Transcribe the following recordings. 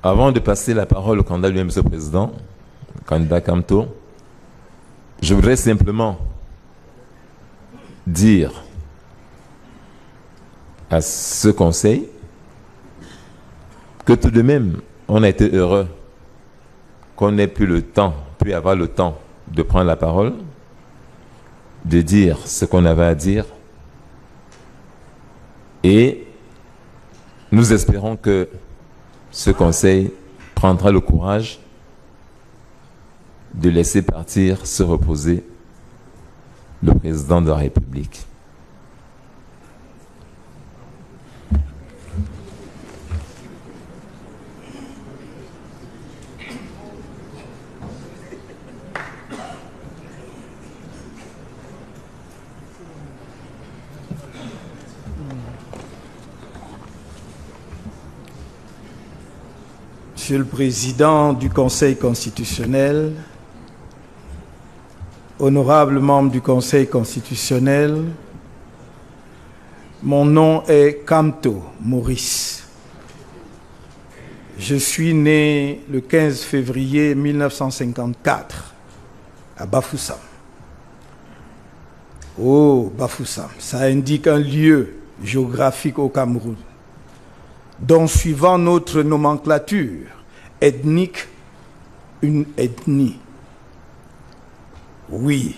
Avant de passer la parole au candidat lui-même, Monsieur le Président, candidat Kamto, je voudrais simplement dire à ce conseil que tout de même, on a été heureux qu'on ait pu avoir le temps de prendre la parole, de dire ce qu'on avait à dire, et nous espérons que ce conseil prendra le courage de laisser partir, se reposer le président de la République. Monsieur le Président du Conseil constitutionnel, honorables membres du Conseil constitutionnel, mon nom est Kamto Maurice. Je suis né le 15 février 1954 à Bafoussam. Oh, Bafoussam, ça indique un lieu géographique au Cameroun, dont, suivant notre nomenclature ethnique, une ethnie. Oui,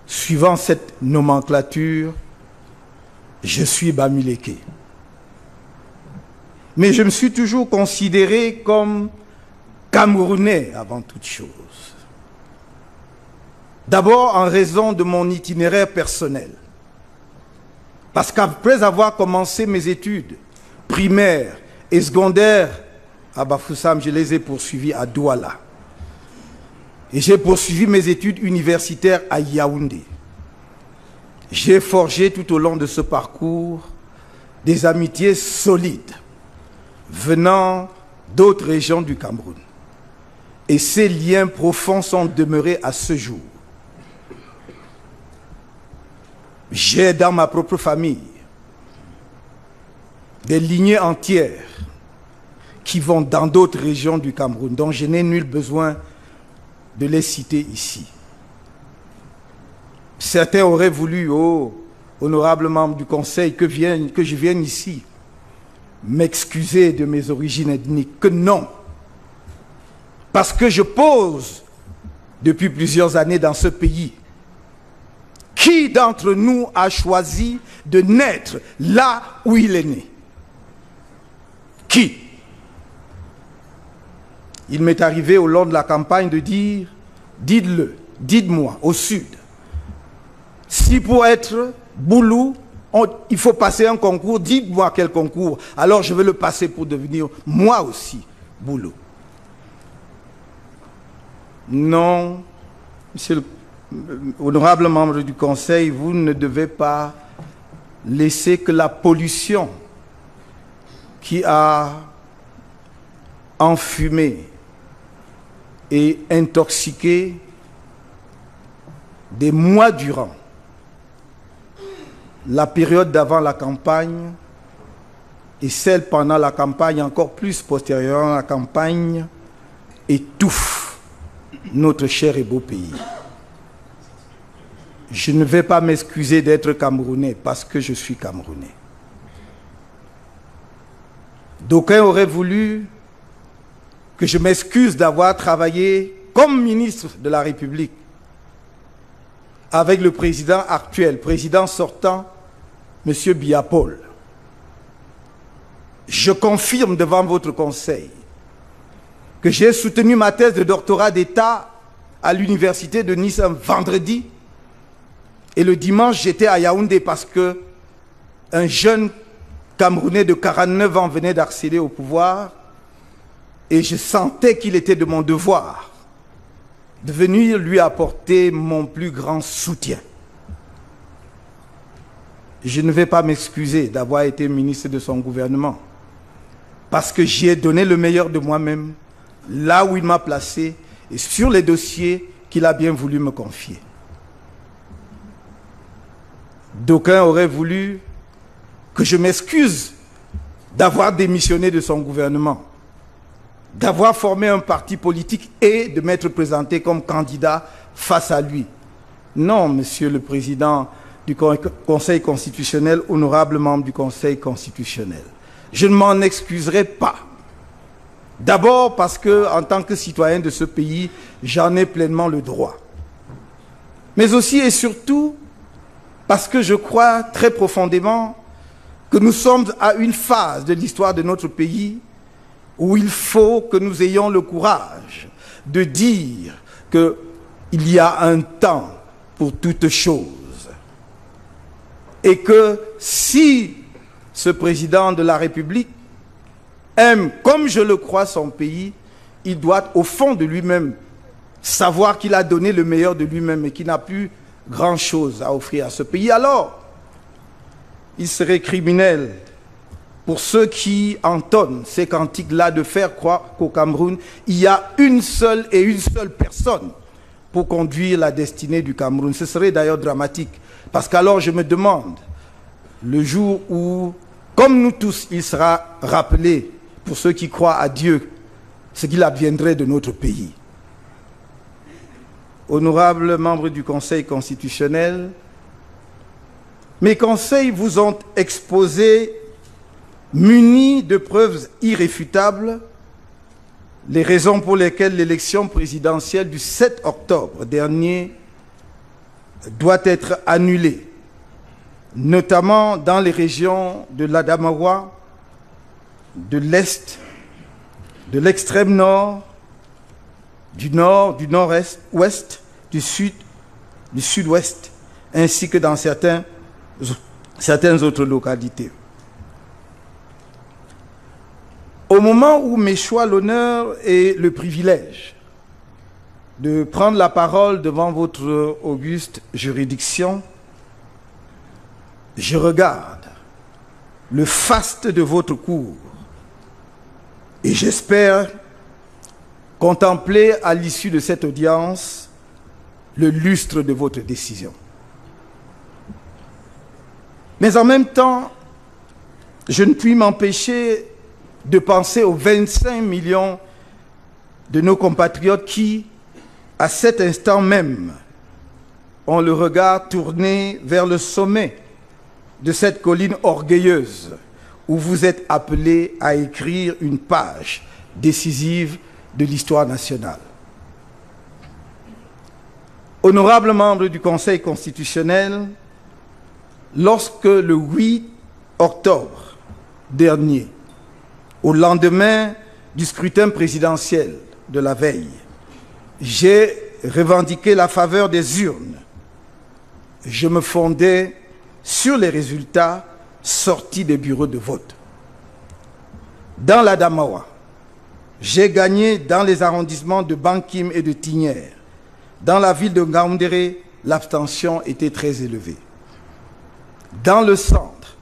suivant cette nomenclature, je suis Bamileke. Mais je me suis toujours considéré comme Camerounais avant toute chose. D'abord en raison de mon itinéraire personnel. Parce qu'après avoir commencé mes études primaires et secondaires à Bafoussam, je les ai poursuivis à Douala. Et j'ai poursuivi mes études universitaires à Yaoundé. J'ai forgé tout au long de ce parcours des amitiés solides venant d'autres régions du Cameroun. Et ces liens profonds sont demeurés à ce jour. J'ai dans ma propre famille des lignées entières qui vont dans d'autres régions du Cameroun, dont je n'ai nul besoin de les citer ici. Certains auraient voulu, oh, honorables membres du Conseil, que je vienne ici m'excuser de mes origines ethniques. Que non. Parce que je pose depuis plusieurs années dans ce pays. Qui d'entre nous a choisi de naître là où il est né? Qui? Il m'est arrivé au long de la campagne de dire, dites-le, dites-moi, au sud, si pour être Boulou, il faut passer un concours, dites-moi quel concours, alors je vais le passer pour devenir moi aussi Boulou. Non, monsieur le honorable membre du Conseil, vous ne devez pas laisser que la pollution qui a enfumé et intoxiqué des mois durant la période d'avant la campagne et celle pendant la campagne, encore plus postérieurement à la campagne, étouffe notre cher et beau pays. Je ne vais pas m'excuser d'être Camerounais parce que je suis Camerounais. D'aucuns auraient voulu que je m'excuse d'avoir travaillé comme ministre de la République avec le président actuel, président sortant, M. Biya-Paul. Je confirme devant votre conseil que j'ai soutenu ma thèse de doctorat d'État à l'université de Nice un vendredi et le dimanche j'étais à Yaoundé parce que un jeune Camerounais de 49 ans venait d'accéder au pouvoir et je sentais qu'il était de mon devoir de venir lui apporter mon plus grand soutien. Je ne vais pas m'excuser d'avoir été ministre de son gouvernement parce que j'y ai donné le meilleur de moi-même là où il m'a placé et sur les dossiers qu'il a bien voulu me confier. D'aucuns auraient voulu que je m'excuse d'avoir démissionné de son gouvernement. d'avoir formé un parti politique et de m'être présenté comme candidat face à lui. Non, Monsieur le Président du Conseil constitutionnel, honorable membre du Conseil constitutionnel, je ne m'en excuserai pas. D'abord parce que, en tant que citoyen de ce pays, j'en ai pleinement le droit. Mais aussi et surtout parce que je crois très profondément que nous sommes à une phase de l'histoire de notre pays où il faut que nous ayons le courage de dire qu'il y a un temps pour toute chose. Et que si ce président de la République aime, comme je le crois, son pays, il doit au fond de lui-même savoir qu'il a donné le meilleur de lui-même et qu'il n'a plus grand-chose à offrir à ce pays. Alors, il serait criminel pour ceux qui entonnent ces cantiques-là de faire croire qu'au Cameroun, il y a une seule personne pour conduire la destinée du Cameroun. Ce serait d'ailleurs dramatique, parce qu'alors je me demande, le jour où, comme nous tous, il sera rappelé, pour ceux qui croient à Dieu, ce qu'il adviendrait de notre pays. Honorables membres du Conseil constitutionnel, mes conseils vous ont exposé, munis de preuves irréfutables, les raisons pour lesquelles l'élection présidentielle du 7 octobre dernier doit être annulée, notamment dans les régions de l'Adamawa, de l'Est, de l'extrême nord, du nord-est, ouest, du sud, du sud-ouest, ainsi que dans certaines autres localités. Au moment où m'échoit l'honneur et le privilège de prendre la parole devant votre auguste juridiction, je regarde le faste de votre cour et j'espère contempler à l'issue de cette audience le lustre de votre décision. Mais en même temps, je ne puis m'empêcher de penser aux 25 millions de nos compatriotes qui, à cet instant même, ont le regard tourné vers le sommet de cette colline orgueilleuse où vous êtes appelés à écrire une page décisive de l'histoire nationale. Honorables membres du Conseil constitutionnel, lorsque le 8 octobre dernier, au lendemain du scrutin présidentiel de la veille, j'ai revendiqué la faveur des urnes. Je me fondais sur les résultats sortis des bureaux de vote. Dans l'Adamawa, j'ai gagné dans les arrondissements de Bankim et de Tignière. Dans la ville de Ngaoundéré, l'abstention était très élevée. Dans le centre,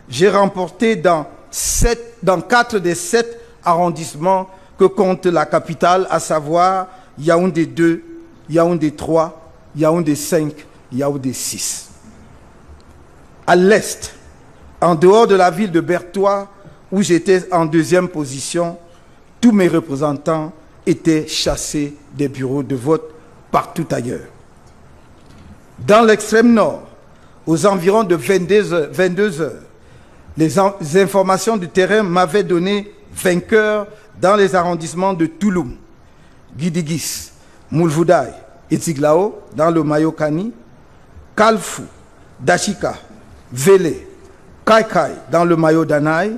j'ai remporté dans 4 des 7 arrondissements que compte la capitale, à savoir Yaoundé 2, Yaoundé 3, Yaoundé 5, Yaoundé 6. À l'est, en dehors de la ville de Bertoua, où j'étais en 2e position, tous mes représentants étaient chassés des bureaux de vote partout ailleurs. Dans l'extrême nord, aux environs de 22 heures, les informations du terrain m'avaient donné vainqueur dans les arrondissements de Touloum, Guidigis, Moulvoudaï et Tsiglao, dans le Mayokani, Kalfou, Dachika, Vélé, Kaikai, dans le Mayo Danaï.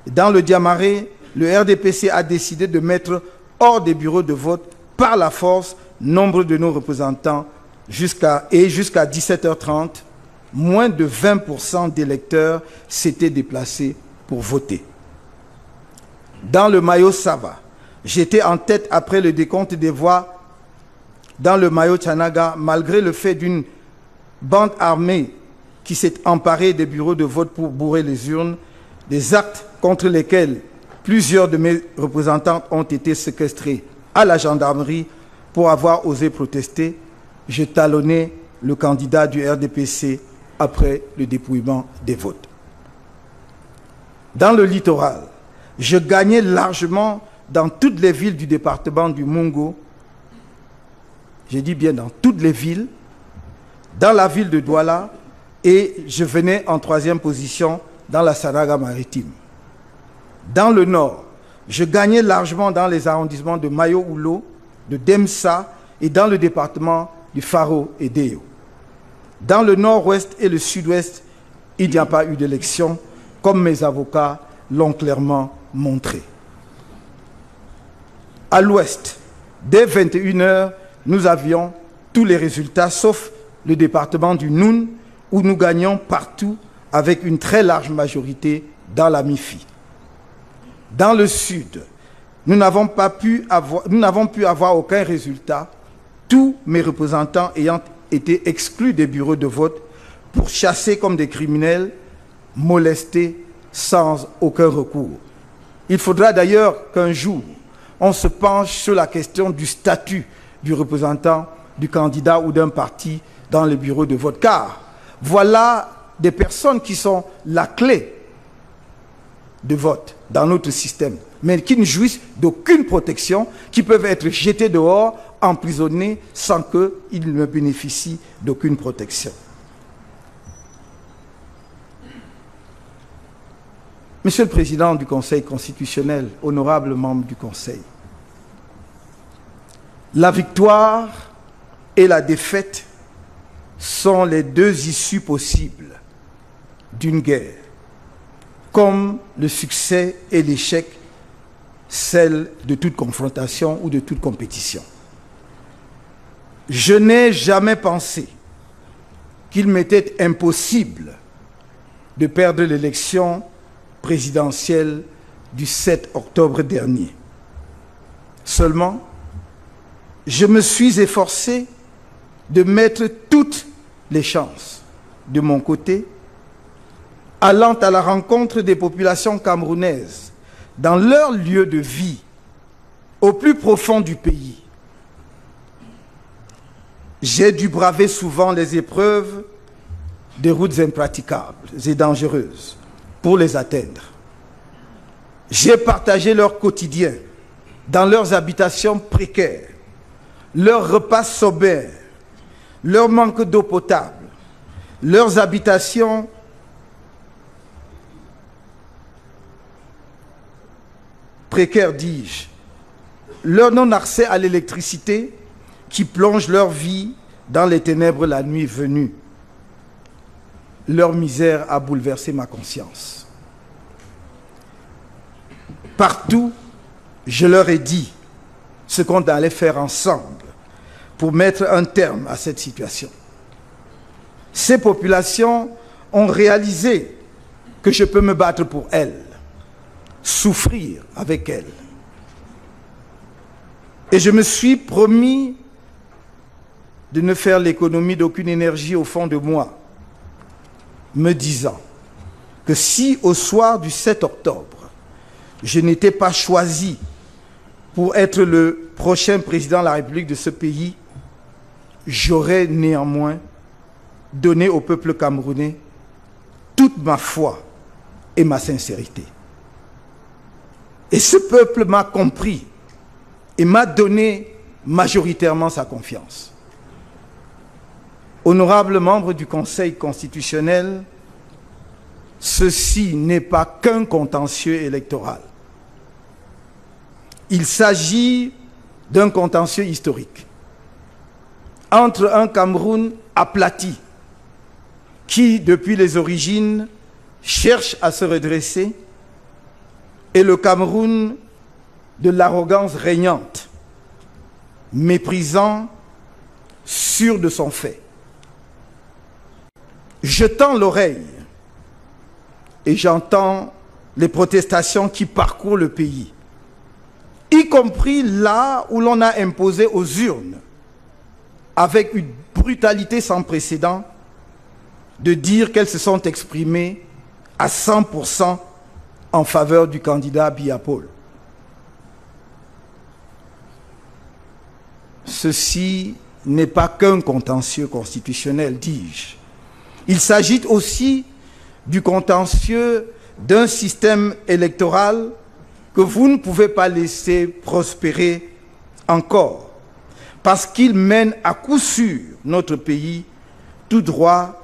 Dans le Diamaré, le RDPC a décidé de mettre hors des bureaux de vote par la force nombre de nos représentants jusqu'à 17h30, moins de 20% d'électeurs s'étaient déplacés pour voter. Dans le Mayo Sava, j'étais en tête après le décompte des voix. Dans le Mayo Tchanaga, malgré le fait d'une bande armée qui s'est emparée des bureaux de vote pour bourrer les urnes, des actes contre lesquels plusieurs de mes représentants ont été séquestrés à la gendarmerie pour avoir osé protester, je talonnais le candidat du RDPC après le dépouillement des votes. Dans le littoral, je gagnais largement dans toutes les villes du département du Mungo, je dis bien dans toutes les villes, dans la ville de Douala, et je venais en 3e position dans la Sanaga maritime. Dans le nord, je gagnais largement dans les arrondissements de Mayo-Oulo, de Demsa et dans le département du Faro et d'Eo. Dans le nord-ouest et le sud-ouest, il n'y a pas eu d'élection, comme mes avocats l'ont clairement montré. À l'ouest, dès 21 h, nous avions tous les résultats, sauf le département du Noun, où nous gagnions partout avec une très large majorité dans la MIFI. Dans le sud, nous n'avons pu avoir aucun résultat, tous mes représentants ayant été exclus des bureaux de vote pour chasser comme des criminels, molestés sans aucun recours. Il faudra d'ailleurs qu'un jour, on se penche sur la question du statut du représentant, du candidat ou d'un parti dans les bureaux de vote, car voilà des personnes qui sont la clé de vote dans notre système, mais qui ne jouissent d'aucune protection, qui peuvent être jetés dehors, emprisonnés, sans qu'ils ne bénéficient d'aucune protection. Monsieur le Président du Conseil constitutionnel, honorable membre du Conseil, la victoire et la défaite sont les deux issues possibles d'une guerre, comme le succès et l'échec, celle de toute confrontation ou de toute compétition. Je n'ai jamais pensé qu'il m'était impossible de perdre l'élection présidentielle du 7 octobre dernier. Seulement, je me suis efforcé de mettre toutes les chances de mon côté, allant à la rencontre des populations camerounaises dans leur lieu de vie, au plus profond du pays. J'ai dû braver souvent les épreuves des routes impraticables et dangereuses pour les atteindre. J'ai partagé leur quotidien dans leurs habitations précaires, leurs repas sobers, leur manque d'eau potable, leurs habitations précaires, dis-je, leur non-accès à l'électricité qui plonge leur vie dans les ténèbres la nuit venue. Leur misère a bouleversé ma conscience. Partout, je leur ai dit ce qu'on allait faire ensemble pour mettre un terme à cette situation. Ces populations ont réalisé que je peux me battre pour elles, souffrir avec elles. Et je me suis promis de ne faire l'économie d'aucune énergie au fond de moi, me disant que si au soir du 7 octobre, je n'étais pas choisi pour être le prochain président de la République de ce pays, j'aurais néanmoins donné au peuple camerounais toute ma foi et ma sincérité. Et ce peuple m'a compris et m'a donné majoritairement sa confiance. Honorables membres du Conseil constitutionnel, ceci n'est pas qu'un contentieux électoral. Il s'agit d'un contentieux historique entre un Cameroun aplati qui, depuis les origines, cherche à se redresser et le Cameroun de l'arrogance régnante, méprisant, sûr de son fait. Je tends l'oreille et j'entends les protestations qui parcourent le pays, y compris là où l'on a imposé aux urnes, avec une brutalité sans précédent, de dire qu'elles se sont exprimées à 100% en faveur du candidat Biya Paul. Ceci n'est pas qu'un contentieux constitutionnel, dis-je. Il s'agit aussi du contentieux d'un système électoral que vous ne pouvez pas laisser prospérer encore, parce qu'il mène à coup sûr notre pays tout droit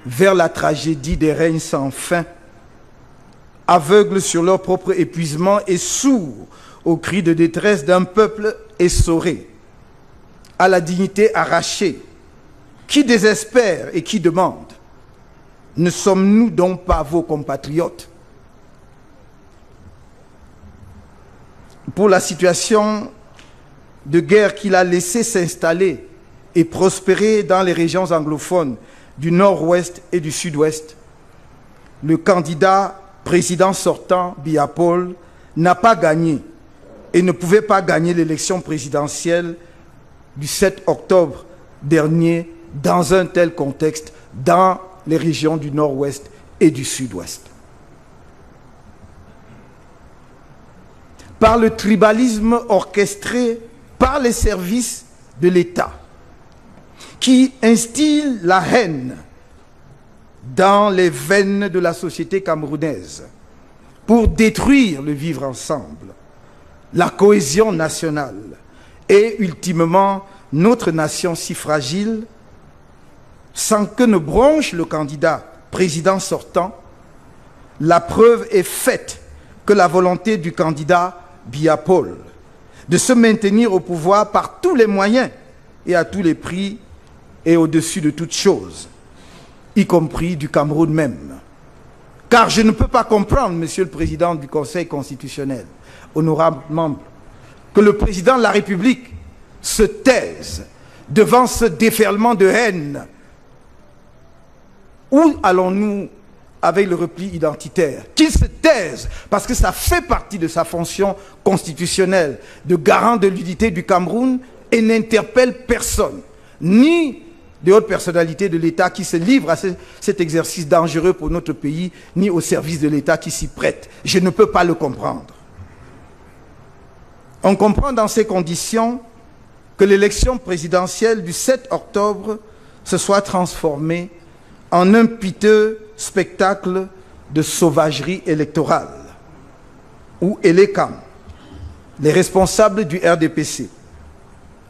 vers la tragédie des règnes sans fin, aveugles sur leur propre épuisement et sourds aux cris de détresse d'un peuple essoré, à la dignité arrachée, qui désespère et qui demande: ne sommes-nous donc pas vos compatriotes? Pour la situation de guerre qu'il a laissé s'installer et prospérer dans les régions anglophones du nord-ouest et du sud-ouest, le candidat président sortant, Biya Paul, n'a pas gagné et ne pouvait pas gagner l'élection présidentielle du 7 octobre dernier dans un tel contexte dans les régions du nord-ouest et du sud-ouest. Par le tribalisme orchestré par les services de l'État, qui instille la haine dans les veines de la société camerounaise pour détruire le vivre ensemble, la cohésion nationale et ultimement notre nation si fragile, sans que ne bronche le candidat président sortant, la preuve est faite que la volonté du candidat Biya Paul de se maintenir au pouvoir par tous les moyens et à tous les prix et au-dessus de toutes choses, y compris du Cameroun même. Car je ne peux pas comprendre, Monsieur le Président du Conseil constitutionnel, honorable membre, que le Président de la République se taise devant ce déferlement de haine. Où allons-nous avec le repli identitaire? Qu'il se taise, parce que ça fait partie de sa fonction constitutionnelle de garant de l'unité du Cameroun et n'interpelle personne, ni de hautes personnalités de l'État qui se livrent à cet exercice dangereux pour notre pays, ni au service de l'État qui s'y prête. Je ne peux pas le comprendre. On comprend dans ces conditions que l'élection présidentielle du 7 octobre se soit transformée en un piteux spectacle de sauvagerie électorale, où ELECAM, les responsables du RDPC,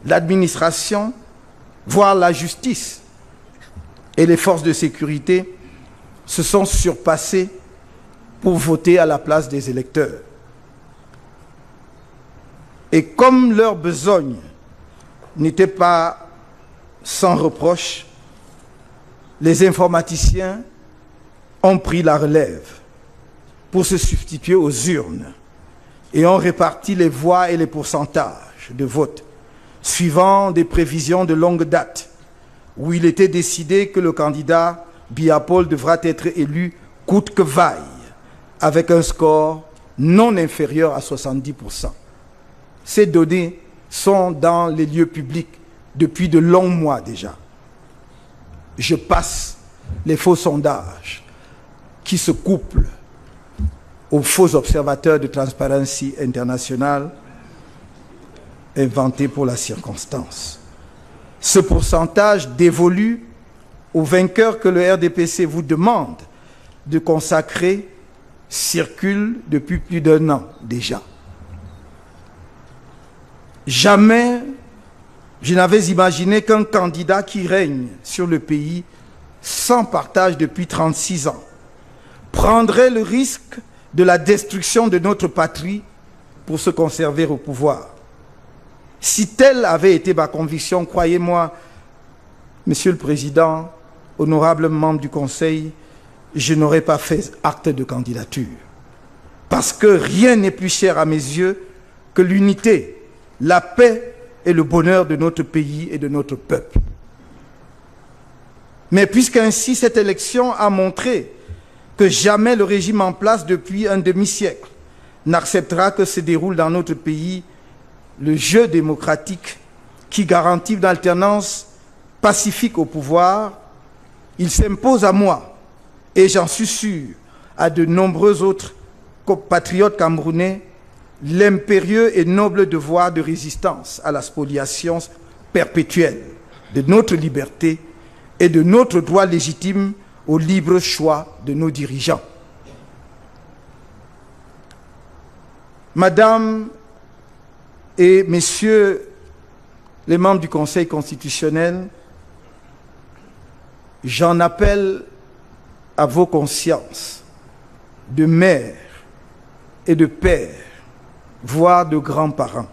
l'administration, voire la justice et les forces de sécurité se sont surpassés pour voter à la place des électeurs. Et comme leur besogne n'était pas sans reproche, les informaticiens ont pris la relève pour se substituer aux urnes et ont réparti les voix et les pourcentages de vote suivant des prévisions de longue date, où il était décidé que le candidat Biya Paul devra être élu coûte que vaille, avec un score non inférieur à 70%. Ces données sont dans les lieux publics depuis de longs mois déjà. Je passe les faux sondages qui se couplent aux faux observateurs de Transparency International inventés pour la circonstance. Ce pourcentage dévolu aux vainqueurs que le RDPC vous demande de consacrer circule depuis plus d'1 an déjà. Jamais je n'avais imaginé qu'un candidat qui règne sur le pays sans partage depuis 36 ans prendrait le risque de la destruction de notre patrie pour se conserver au pouvoir. Si telle avait été ma conviction, croyez-moi, Monsieur le Président, honorable membre du Conseil, je n'aurais pas fait acte de candidature. Parce que rien n'est plus cher à mes yeux que l'unité, la paix et le bonheur de notre pays et de notre peuple. Mais puisqu'ainsi cette élection a montré que jamais le régime en place depuis un demi-siècle n'acceptera que se déroule dans notre pays le jeu démocratique qui garantit une alternance pacifique au pouvoir, il s'impose à moi, et j'en suis sûr, à de nombreux autres compatriotes camerounais, l'impérieux et noble devoir de résistance à la spoliation perpétuelle de notre liberté et de notre droit légitime au libre choix de nos dirigeants. Madame et Messieurs les membres du Conseil constitutionnel, j'en appelle à vos consciences de mères et de pères, voire de grands-parents.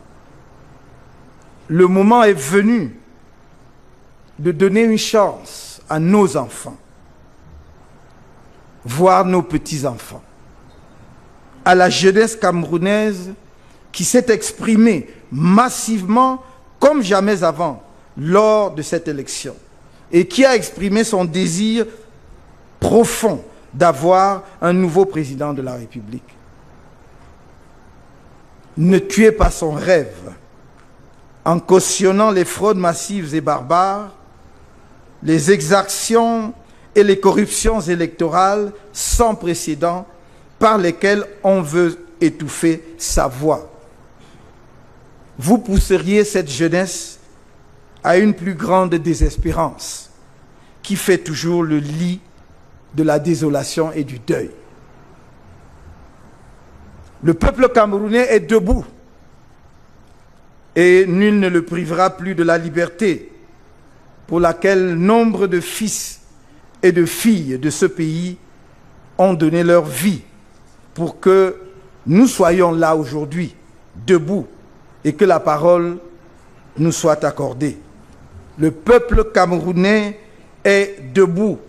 Le moment est venu de donner une chance à nos enfants, voire nos petits-enfants, à la jeunesse camerounaise qui s'est exprimée massivement comme jamais avant lors de cette élection et qui a exprimé son désir profond d'avoir un nouveau président de la République. Ne tuez pas son rêve en cautionnant les fraudes massives et barbares, les exactions et les corruptions électorales sans précédent par lesquelles on veut étouffer sa voix. Vous pousseriez cette jeunesse à une plus grande désespérance qui fait toujours le lit de la désolation et du deuil. Le peuple camerounais est debout et nul ne le privera plus de la liberté pour laquelle nombre de fils et de filles de ce pays ont donné leur vie pour que nous soyons là aujourd'hui, debout, et que la parole nous soit accordée. Le peuple camerounais est debout.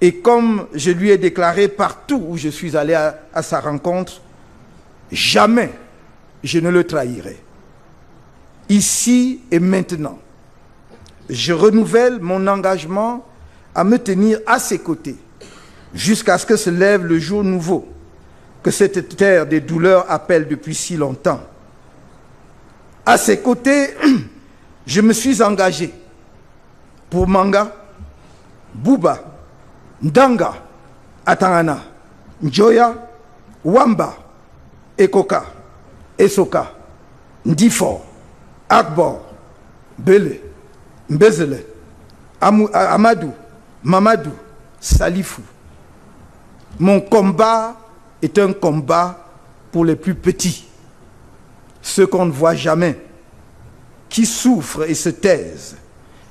Et comme je lui ai déclaré partout où je suis allé à sa rencontre, jamais je ne le trahirai. Ici et maintenant, je renouvelle mon engagement à me tenir à ses côtés jusqu'à ce que se lève le jour nouveau que cette terre des douleurs appelle depuis si longtemps. À ses côtés, je me suis engagé pour Manga, Bouba, Ndanga, Atangana, Njoya, Wamba, Ekoka, Esoka, Ndifo, Akbor, Bele, Mbezele, Amadou, Mamadou, Salifou. Mon combat est un combat pour les plus petits, ceux qu'on ne voit jamais, qui souffrent et se taisent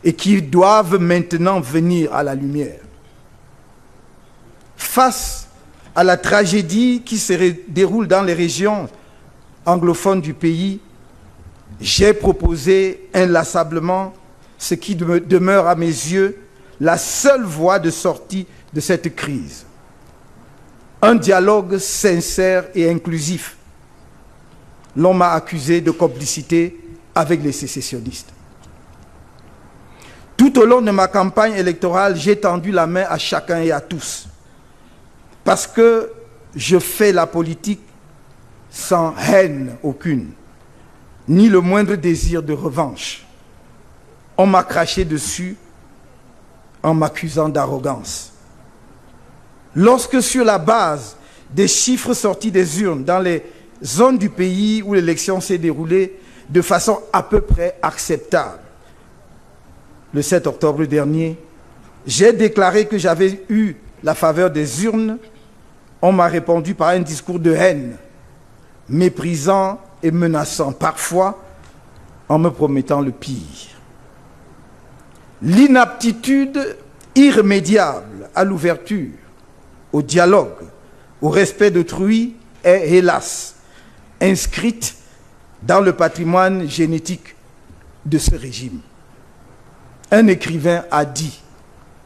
et qui doivent maintenant venir à la lumière. Face à la tragédie qui se déroule dans les régions anglophones du pays, j'ai proposé inlassablement ce qui demeure à mes yeux la seule voie de sortie de cette crise. Un dialogue sincère et inclusif. L'on m'a accusé de complicité avec les sécessionnistes. Tout au long de ma campagne électorale, j'ai tendu la main à chacun et à tous. Parce que je fais la politique sans haine aucune, ni le moindre désir de revanche. On m'a craché dessus en m'accusant d'arrogance. Lorsque sur la base des chiffres sortis des urnes dans les zones du pays où l'élection s'est déroulée de façon à peu près acceptable, le 7 octobre dernier, j'ai déclaré que j'avais eu la faveur des urnes, on m'a répondu par un discours de haine, méprisant et menaçant, parfois en me promettant le pire. L'inaptitude irrémédiable à l'ouverture, au dialogue, au respect d'autrui est, hélas, inscrite dans le patrimoine génétique de ce régime. Un écrivain a dit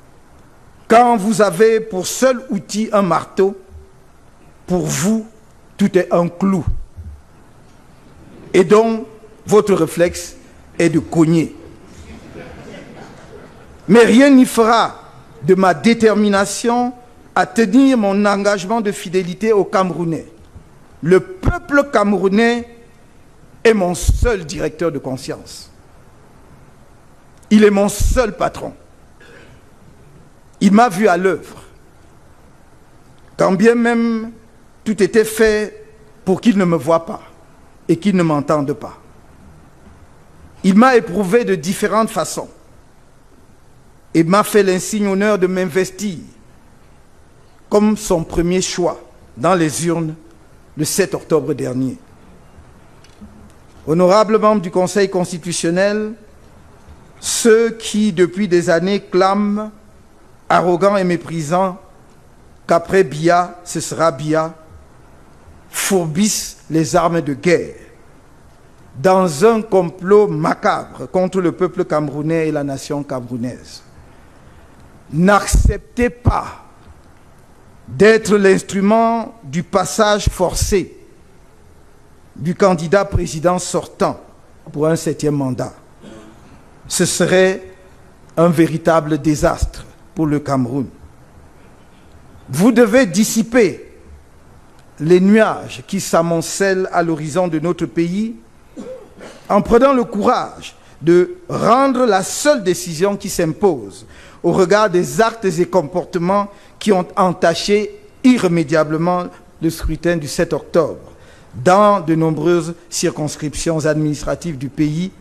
« Quand vous avez pour seul outil un marteau, pour vous, tout est un clou. Et donc, votre réflexe est de cogner. Mais rien n'y fera de ma détermination à tenir mon engagement de fidélité aux Camerounais. Le peuple camerounais est mon seul directeur de conscience. Il est mon seul patron. Il m'a vu à l'œuvre. Quand bien même tout était fait pour qu'il ne me voie pas et qu'il ne m'entende pas. Il m'a éprouvé de différentes façons et m'a fait l'insigne honneur de m'investir comme son premier choix dans les urnes le 7 octobre dernier. Honorables membres du Conseil constitutionnel, ceux qui, depuis des années, clament, arrogants et méprisants, qu'après Biya, ce sera Biya, fourbissent les armes de guerre dans un complot macabre contre le peuple camerounais et la nation camerounaise. N'acceptez pas d'être l'instrument du passage forcé du candidat président sortant pour un 7e mandat. Ce serait un véritable désastre pour le Cameroun. Vous devez dissiper les nuages qui s'amoncellent à l'horizon de notre pays en prenant le courage de rendre la seule décision qui s'impose au regard des actes et comportements qui ont entaché irrémédiablement le scrutin du 7 octobre dans de nombreuses circonscriptions administratives du pays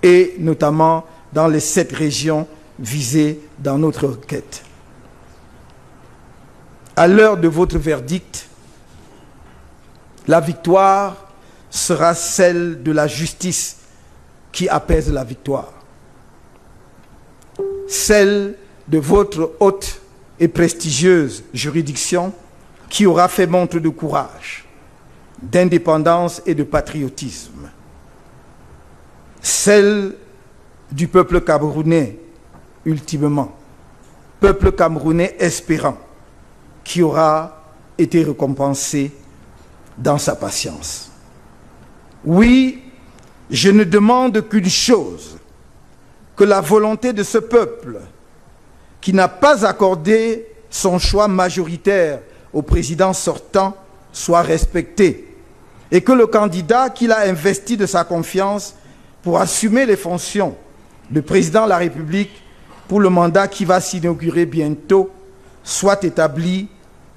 et notamment dans les 7 régions visées dans notre requête. À l'heure de votre verdict, la victoire sera celle de la justice qui apaise la victoire. Celle de votre haute et prestigieuse juridiction qui aura fait montre de courage, d'indépendance et de patriotisme. Celle du peuple camerounais, ultimement, peuple camerounais espérant, qui aura été récompensé dans sa patience. Oui, je ne demande qu'une chose, que la volonté de ce peuple, qui n'a pas accordé son choix majoritaire au président sortant, soit respectée, et que le candidat qu'il a investi de sa confiance pour assumer les fonctions de président de la République pour le mandat qui va s'inaugurer bientôt soit établi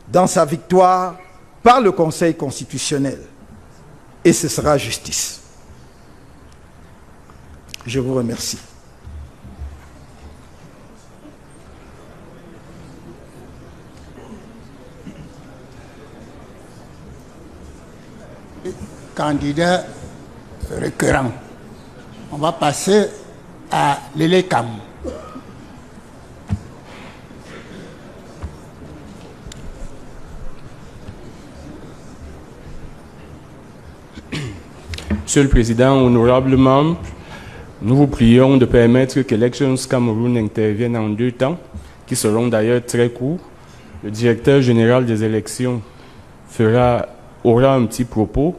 dans sa victoire par le Conseil constitutionnel. Et ce sera justice. Je vous remercie. Candidat récurrent. On va passer à l'ELECAM. Monsieur le Président, honorables membres, nous vous prions de permettre que Elections Cameroun intervienne en 2 temps, qui seront d'ailleurs très courts. Le directeur général des élections aura un petit propos